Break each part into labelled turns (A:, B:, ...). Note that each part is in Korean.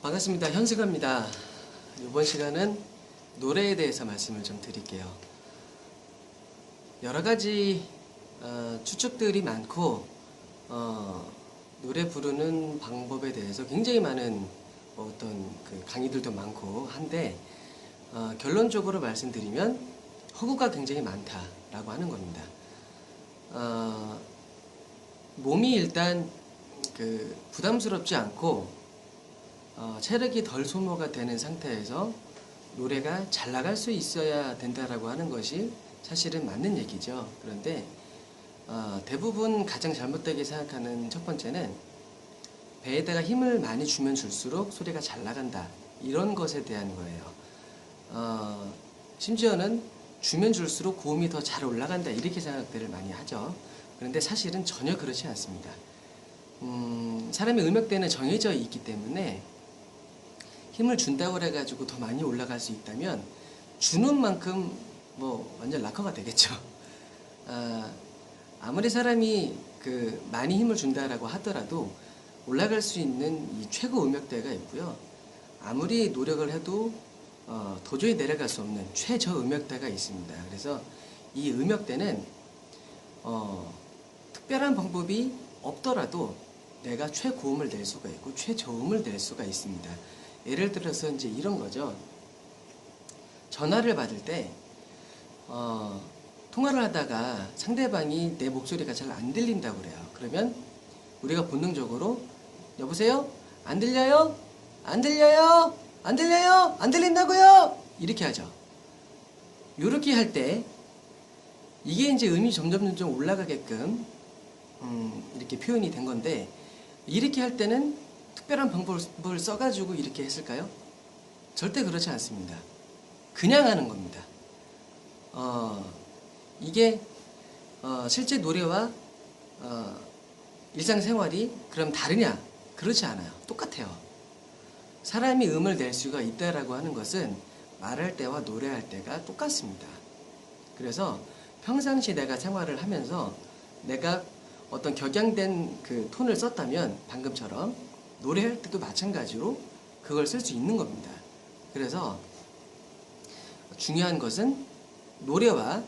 A: 반갑습니다. 현승화입니다. 이번 시간은 노래에 대해서 말씀을 좀 드릴게요. 여러 가지 추측들이 많고 노래 부르는 방법에 대해서 굉장히 많은 어떤 그 강의들도 많고 한데 결론적으로 말씀드리면 허구가 굉장히 많다라고 하는 겁니다. 몸이 일단 그 부담스럽지 않고 체력이 덜 소모가 되는 상태에서 노래가 잘 나갈 수 있어야 된다라고 하는 것이 사실은 맞는 얘기죠. 그런데 대부분 가장 잘못되게 생각하는 첫 번째는 배에다가 힘을 많이 주면 줄수록 소리가 잘 나간다, 이런 것에 대한 거예요. 심지어는 주면 줄수록 고음이 더 잘 올라간다, 이렇게 생각들을 많이 하죠. 그런데 사실은 전혀 그렇지 않습니다. 사람의 음역대는 정해져 있기 때문에 힘을 준다고 해가지고 더 많이 올라갈 수 있다면 주는 만큼 뭐 완전 락커가 되겠죠. 아무리 사람이 그 많이 힘을 준다라고 하더라도 올라갈 수 있는 이 최고 음역대가 있고요. 아무리 노력을 해도 도저히 내려갈 수 없는 최저 음역대가 있습니다. 그래서 이 음역대는 특별한 방법이 없더라도 내가 최고음을 낼 수가 있고 최저음을 낼 수가 있습니다. 예를 들어서 이제 이런 거죠. 전화를 받을 때 통화를 하다가 상대방이 내 목소리가 잘 안 들린다고 그래요. 그러면 우리가 본능적으로 여보세요? 안 들려요? 안 들려요? 안 들려요? 안 들린다고요? 이렇게 하죠. 이렇게 할 때 이게 이제 음이 점점 올라가게끔 이렇게 표현이 된 건데, 이렇게 할 때는 특별한 방법을 써가지고 이렇게 했을까요? 절대 그렇지 않습니다. 그냥 하는 겁니다. 이게 실제 노래와 일상생활이 그럼 다르냐? 그렇지 않아요. 똑같아요. 사람이 음을 낼 수가 있다라고 하는 것은 말할 때와 노래할 때가 똑같습니다. 그래서 평상시 내가 생활을 하면서 내가 어떤 격양된 그 톤을 썼다면 방금처럼 노래할 때도 마찬가지로 그걸 쓸 수 있는 겁니다. 그래서 중요한 것은 노래와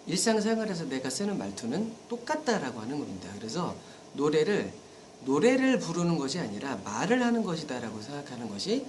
A: 일상생활에서 내가 쓰는 말투는 똑같다라고 하는 겁니다. 그래서 노래를 부르는 것이 아니라 말을 하는 것이다라고 생각하는 것이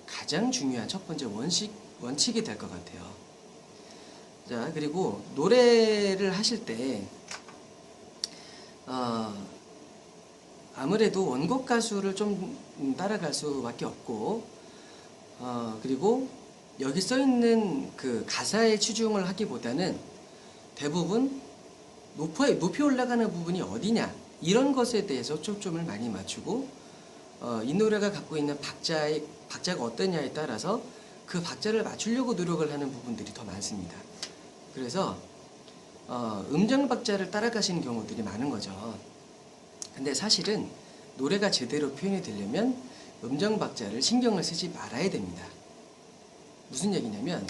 A: 가장 중요한 첫 번째 원칙이 될 것 같아요. 자, 그리고 노래를 하실 때 아무래도 원곡 가수를 좀 따라갈 수밖에 없고, 그리고 여기 써있는 그 가사에 치중을 하기보다는 대부분 높이 올라가는 부분이 어디냐, 이런 것에 대해서 초점을 많이 맞추고, 이 노래가 갖고 있는 박자가 어떠냐에 따라서 그 박자를 맞추려고 노력을 하는 부분들이 더 많습니다. 그래서 음정 박자를 따라가시는 경우들이 많은 거죠. 근데 사실은 노래가 제대로 표현이 되려면 음정 박자를 신경을 쓰지 말아야 됩니다. 무슨 얘기냐면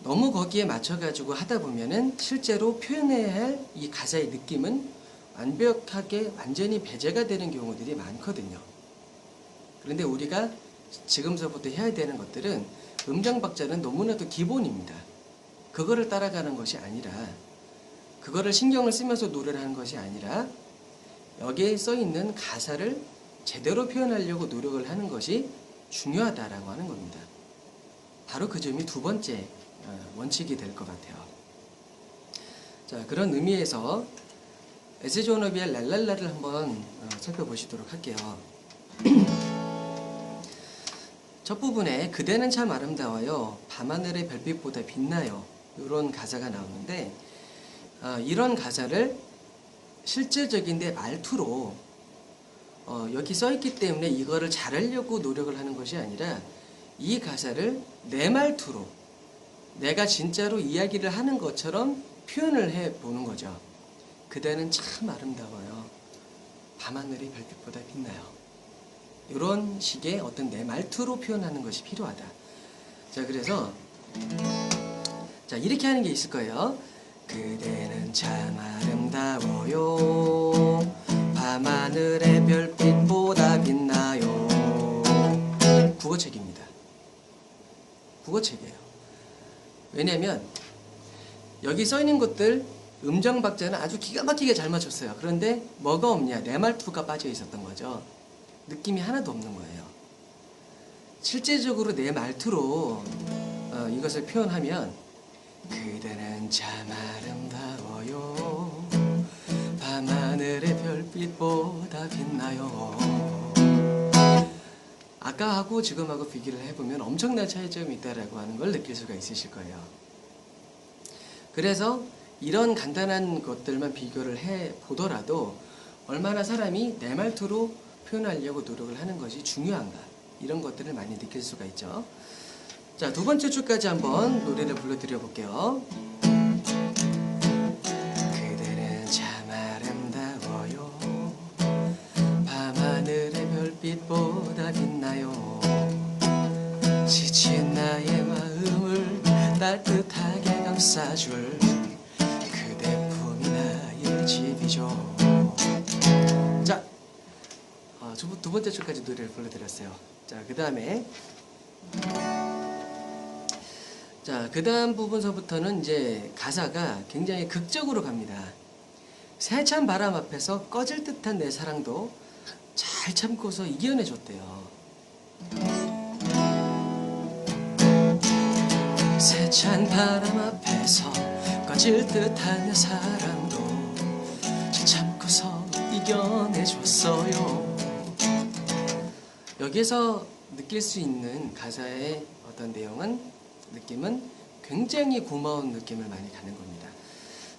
A: 너무 거기에 맞춰가지고 하다 보면은 실제로 표현해야 할 이 가사의 느낌은 완벽하게 완전히 배제가 되는 경우들이 많거든요. 그런데 우리가 지금서부터 해야 되는 것들은 음정 박자는 너무나도 기본입니다. 그거를 따라가는 것이 아니라, 그거를 신경을 쓰면서 노래를 하는 것이 아니라 여기에 써있는 가사를 제대로 표현하려고 노력을 하는 것이 중요하다라고 하는 겁니다. 바로 그 점이 두 번째 원칙이 될 것 같아요. 자, 그런 의미에서 에스지 워너비의 랄랄라를 한번 살펴보시도록 할게요. 첫 부분에 그대는 참 아름다워요, 밤하늘의 별빛보다 빛나요, 이런 가사가 나오는데, 이런 가사를 실질적인 내 말투로 여기 써있기 때문에 이거를 잘하려고 노력을 하는 것이 아니라 이 가사를 내 말투로 내가 진짜로 이야기를 하는 것처럼 표현을 해보는 거죠. 그대는 참 아름다워요, 밤하늘이 별빛보다 빛나요. 이런 식의 어떤 내 말투로 표현하는 것이 필요하다. 자, 그래서 자, 이렇게 하는 게 있을 거예요. 그대는 참 아름다워요, 밤하늘의 별빛보다 빛나요. 가로책이에요. 왜냐면 여기 써 있는 것들 음정 박자는 아주 기가 막히게 잘 맞췄어요. 그런데 뭐가 없냐? 내 말투가 빠져 있었던 거죠. 느낌이 하나도 없는 거예요. 실제적으로 내 말투로 이것을 표현하면 그대는 참 아름다워요. 밤하늘의 별빛보다 빛나요. 아까하고 지금하고 비교를 해보면 엄청난 차이점이 있다라고 하는 걸 느낄 수가 있으실 거예요. 그래서 이런 간단한 것들만 비교를 해보더라도 얼마나 사람이 내 말투로 표현하려고 노력을 하는 것이 중요한가, 이런 것들을 많이 느낄 수가 있죠. 자, 두 번째 줄까지 한번 노래를 불러드려 볼게요. 그대는 참 아름다워요. 밤하늘의 별빛보다 빛나요. 지친 나의 마음을 따뜻하게 감싸줄 그대 품이 나의 집이죠. 자, 두 번째 줄까지 노래를 불러드렸어요. 자, 그 다음에 그 다음 부분서부터는 이제 가사가 굉장히 극적으로 갑니다. 세찬 바람 앞에서 꺼질 듯한 내 사랑도 잘 참고서 이겨내줬대요. 세찬 바람 앞에서 꺼질 듯한 내 사랑도 잘 참고서 이겨내줬어요. 여기에서 느낄 수 있는 가사의 어떤 느낌은 굉장히 고마운 느낌을 많이 가는 겁니다.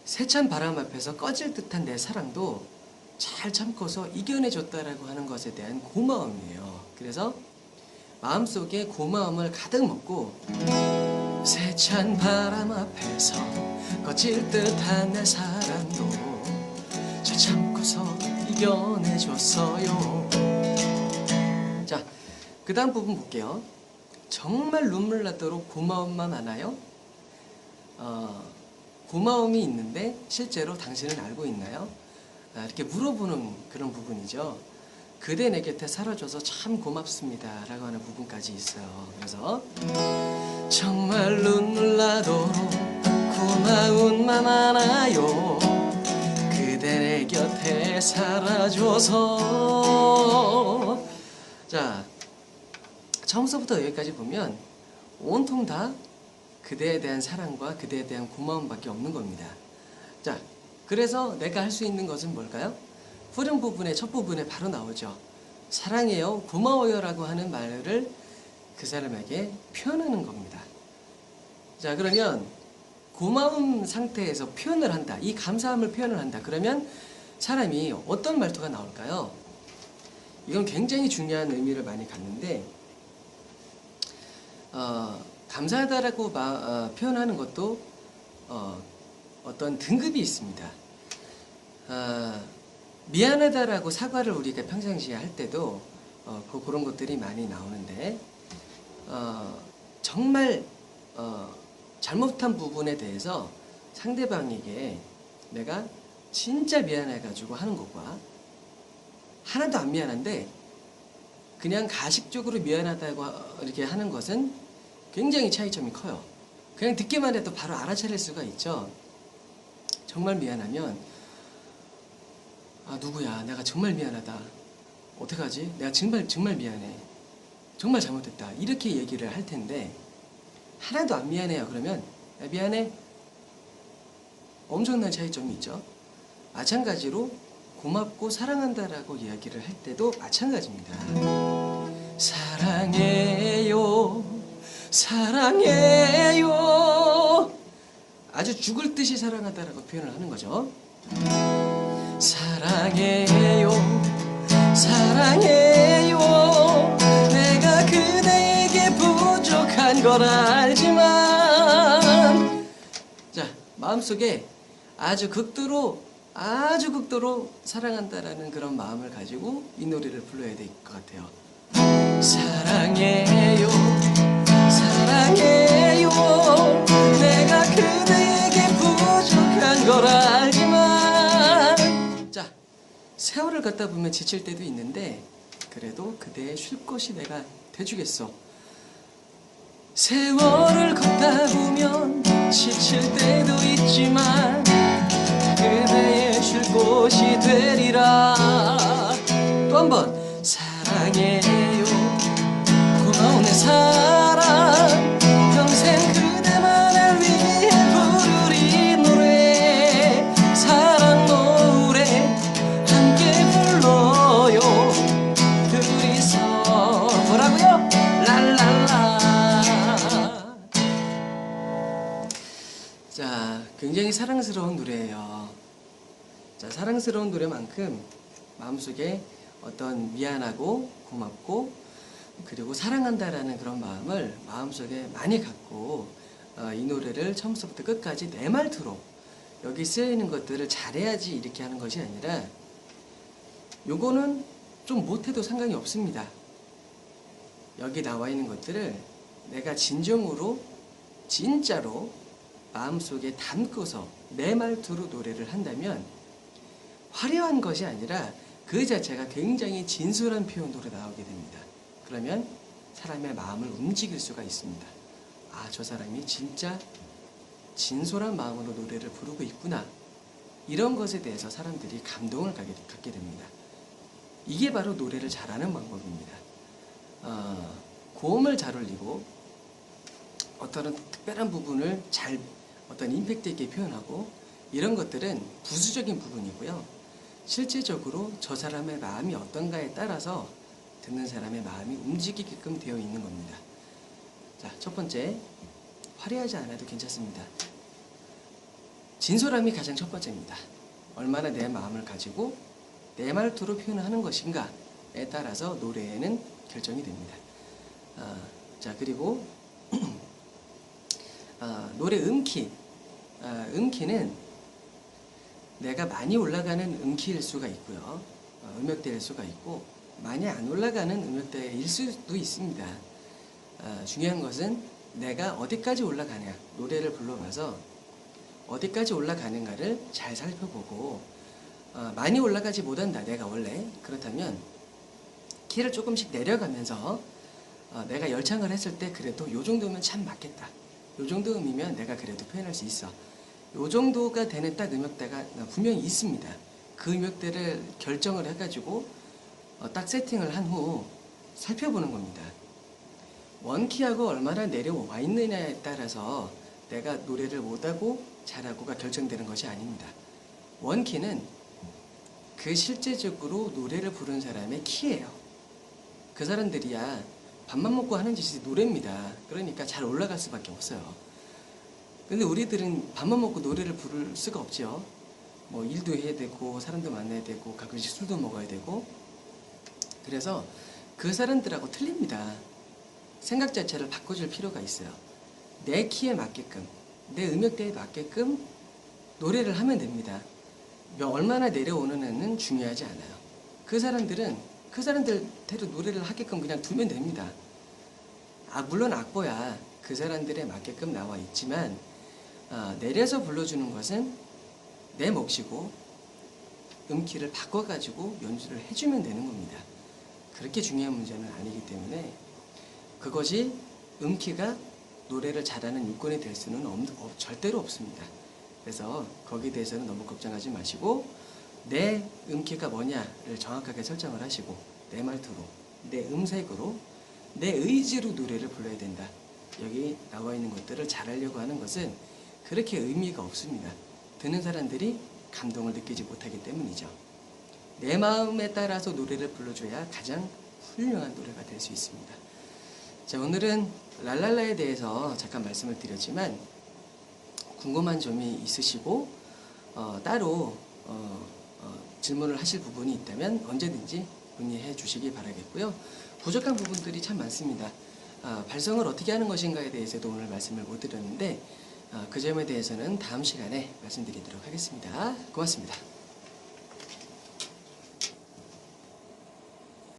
A: 세찬 바람 앞에서 꺼질 듯한 내 사랑도 잘 참고서 이겨내줬다라고 하는 것에 대한 고마움이에요. 그래서 마음속에 고마움을 가득 먹고 세찬 바람 앞에서 꺼질 듯한 내 사랑도 잘 참고서 이겨내줬어요. 자, 그 다음 부분 볼게요. 정말 눈물 나도록 고마움만 하나요? 고마움이 있는데 실제로 당신은 알고 있나요? 이렇게 물어보는 그런 부분이죠. 그대 내 곁에 살아줘서 참 고맙습니다 라고 하는 부분까지 있어요. 그래서 정말 눈물 나도록 고마운 맘 하나요. 그대 내 곁에 살아줘서. 자, 처음서부터 여기까지 보면 온통 다 그대에 대한 사랑과 그대에 대한 고마움밖에 없는 겁니다. 자, 그래서 내가 할 수 있는 것은 뭘까요? 후렴 부분의 첫 부분에 바로 나오죠. 사랑해요, 고마워요 라고 하는 말을 그 사람에게 표현하는 겁니다. 자, 그러면 고마운 상태에서 표현을 한다, 이 감사함을 표현을 한다. 그러면 사람이 어떤 말투가 나올까요? 이건 굉장히 중요한 의미를 많이 갖는데, 감사하다라고 표현하는 것도 어떤 등급이 있습니다. 미안하다라고 사과를 우리가 평상시에 할 때도 그런 것들이 많이 나오는데, 정말 잘못한 부분에 대해서 상대방에게 내가 진짜 미안해가지고 하는 것과 하나도 안 미안한데 그냥 가식적으로 미안하다고 이렇게 하는 것은 굉장히 차이점이 커요. 그냥 듣기만 해도 바로 알아차릴 수가 있죠. 정말 미안하면 누구야, 내가 정말 미안하다, 어떡하지, 내가 정말 미안해, 정말 잘못했다, 이렇게 얘기를 할 텐데 하나도 안 미안해요. 그러면 미안해, 엄청난 차이점이 있죠. 마찬가지로 고맙고 사랑한다라고 이야기를 할 때도 마찬가지입니다. 사랑해요, 사랑해요, 아주 죽을 듯이 사랑하다라고 표현을 하는 거죠. 사랑해요, 사랑해요, 내가 그대에게 부족한 걸 알지만. 자, 마음속에 아주 극도로 사랑한다라는 그런 마음을 가지고 이 노래를 불러야 될 것 같아요. 사랑해요, 사랑해요, 내가 그대에게 부족한 걸 알지만. 자, 세월을 걷다 보면 지칠 때도 있는데 그래도 그대의 쉴 곳이 내가 돼주겠어. 세월을 걷다 보면 지칠 때도 있지만 그대의 쉴 곳이 되리라. 또 한 번. 사랑해요 고마운 내 사랑 평생 그대만을 위해 부르리 노래 사랑 노래 함께 불러요 둘이서 뭐라고요? 랄랄라. 자, 굉장히 사랑스러운 노래예요. 자, 사랑스러운 노래만큼 마음속에 어떤 미안하고 고맙고 그리고 사랑한다라는 그런 마음을 마음속에 많이 갖고 이 노래를 처음부터 끝까지 내 말투로 여기 쓰여있는 것들을 잘해야지 이렇게 하는 것이 아니라 요거는 좀 못해도 상관이 없습니다. 여기 나와 있는 것들을 내가 진정으로 진짜로 마음속에 담고서 내 말투로 노래를 한다면 화려한 것이 아니라 그 자체가 굉장히 진솔한 표현으로 나오게 됩니다. 그러면 사람의 마음을 움직일 수가 있습니다. 아, 저 사람이 진짜 진솔한 마음으로 노래를 부르고 있구나. 이런 것에 대해서 사람들이 감동을 갖게 됩니다. 이게 바로 노래를 잘하는 방법입니다. 고음을 잘 올리고 어떤 특별한 부분을 잘 어떤 임팩트 있게 표현하고 이런 것들은 부수적인 부분이고요. 실질적으로 저 사람의 마음이 어떤가에 따라서 듣는 사람의 마음이 움직이게끔 되어 있는 겁니다. 자, 첫 번째, 화려하지 않아도 괜찮습니다. 진솔함이 가장 첫 번째입니다. 얼마나 내 마음을 가지고 내 말투로 표현하는 것인가에 따라서 노래에는 결정이 됩니다. 자, 그리고 노래 음키. 음키는 내가 많이 올라가는 음키일 수가 있고요. 음역대일 수가 있고 많이 안 올라가는 음역대일 수도 있습니다. 중요한 것은 내가 어디까지 올라가냐, 노래를 불러봐서 어디까지 올라가는가를 잘 살펴보고 많이 올라가지 못한다, 내가 원래. 그렇다면 키를 조금씩 내려가면서 내가 열창을 했을 때 그래도 요 정도면 참 맞겠다. 요 정도 음이면 내가 그래도 표현할 수 있어. 요 정도가 되는 딱 음역대가 분명히 있습니다. 그 음역대를 결정을 해가지고 딱 세팅을 한 후 살펴보는 겁니다. 원키하고 얼마나 내려와 있느냐에 따라서 내가 노래를 못하고 잘하고가 결정되는 것이 아닙니다. 원키는 그 실제적으로 노래를 부르는 사람의 키예요. 그 사람들이야 밥만 먹고 하는 짓이 노래입니다. 그러니까 잘 올라갈 수밖에 없어요. 근데 우리들은 밥만 먹고 노래를 부를 수가 없죠. 뭐 일도 해야 되고 사람도 만나야 되고 가끔씩 술도 먹어야 되고. 그래서 그 사람들하고 틀립니다. 생각 자체를 바꿔줄 필요가 있어요. 내 키에 맞게끔, 내 음역대에 맞게끔 노래를 하면 됩니다. 얼마나 내려오는 애는 중요하지 않아요. 그 사람들대로 노래를 하게끔 그냥 두면 됩니다. 물론 악보야 그 사람들에 맞게끔 나와 있지만 내려서 불러주는 것은 내 몫이고 음키를 바꿔가지고 연주를 해주면 되는 겁니다. 그렇게 중요한 문제는 아니기 때문에 그것이 음키가 노래를 잘하는 요건이 될 수는 절대로 없습니다. 그래서 거기에 대해서는 너무 걱정하지 마시고 내 음키가 뭐냐를 정확하게 설정을 하시고 내 말투로, 내 음색으로, 내 의지로 노래를 불러야 된다. 여기 나와 있는 것들을 잘하려고 하는 것은 그렇게 의미가 없습니다. 듣는 사람들이 감동을 느끼지 못하기 때문이죠. 내 마음에 따라서 노래를 불러줘야 가장 훌륭한 노래가 될 수 있습니다. 자, 오늘은 랄랄라에 대해서 잠깐 말씀을 드렸지만 궁금한 점이 있으시고 따로 질문을 하실 부분이 있다면 언제든지 문의해 주시기 바라겠고요. 부족한 부분들이 참 많습니다. 발성을 어떻게 하는 것인가에 대해서도 오늘 말씀을 못 드렸는데 그 점에 대해서는 다음 시간에 말씀드리도록 하겠습니다. 고맙습니다.